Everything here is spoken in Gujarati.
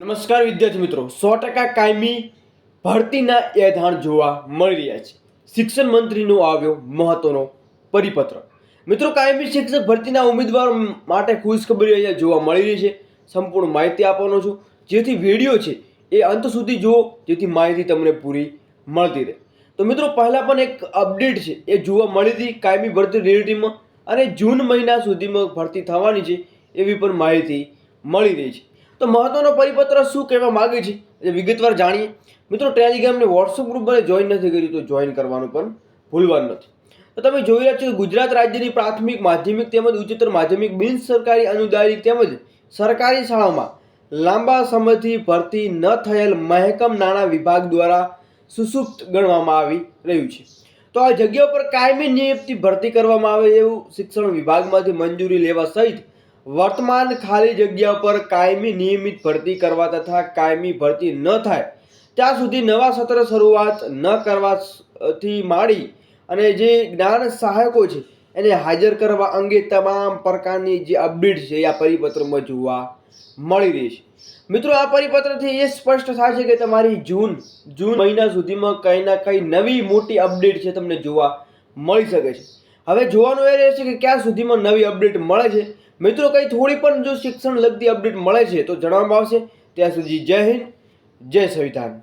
નમસ્કાર વિદ્યાર્થી મિત્રો, 100% કાયમી ભરતીના એધાણ જોવા મળી રહ્યા છે. શિક્ષણ મંત્રીનો આવ્યો મહત્વનો પરિપત્ર. મિત્રો, કાયમી શિક્ષક ભરતીના ઉમેદવારો માટે ખુશખબરી અહીંયા જોવા મળી રહી છે. સંપૂર્ણ માહિતી આપવાનો છું, જેથી વિડીયો છે એ અંત સુધી જુઓ, જેથી માહિતી તમને પૂરી મળતી રહે. તો મિત્રો, પહેલાં પણ એક અપડેટ છે એ જોવા મળી હતી કાયમી ભરતી રિલેટિવમાં, અને જૂન મહિના સુધીમાં ભરતી થવાની છે એવી પણ માહિતી મળી રહી છે. તો મહત્વનો પરિપત્ર શું કહેવા માંગે છે એ વિગતવાર જાણીએ. મિત્રો, ટેલિગ્રામને વોટ્સઅપ ગ્રુપ મને જોઈન નથી કર્યું તો જોઈન કરવાનું પણ ભૂલવાનું નથી. તો તમે જોઈ રહ્યા છો કે ગુજરાત રાજ્યની પ્રાથમિક, માધ્યમિક તેમજ ઉચ્ચતર માધ્યમિક, બિન સરકારી, અનુદાનિત તેમજ સરકારી શાળાઓમાં લાંબા સમયથી ભરતી ન થયેલ મહેકમ નાણાં વિભાગ દ્વારા સુસુપ્ત ગણવામાં આવી રહ્યું છે. તો આ જગ્યા પર કાયમી નિયુક્તિ ભરતી કરવામાં આવે એવું શિક્ષણ વિભાગમાંથી મંજૂરી લેવા સહિત વર્તમાન ખાલી જગ્યા પર કાયમી નિયમિત ભરતી કરવા તથા કાયમી ભરતી ન થાય ત્યાં સુધી નવા સત્ર શરૂઆત ન કરવાથી માંડી અને જે જ્ઞાન સહાયકો છે એને હાજર કરવા અંગે તમામ પ્રકારની જે અપડેટ છે એ આ પરિપત્રમાં જોવા મળી રહી છે. મિત્રો, આ પરિપત્રથી એ સ્પષ્ટ થાય છે કે તમારી જૂન મહિના સુધીમાં કંઈ ના કંઈ નવી મોટી અપડેટ છે તમને જોવા મળી શકે છે. હવે જોવાનું એ રહેશે કે ક્યાં સુધીમાં નવી અપડેટ મળે છે. મિત્રો, કંઈ થોડી પણ જો શિક્ષણ લગતી અપડેટ મળે છે તો જણાવવામાં આવશે. ત્યાં સુધી જય હિન્દ, જય સંવિધાન.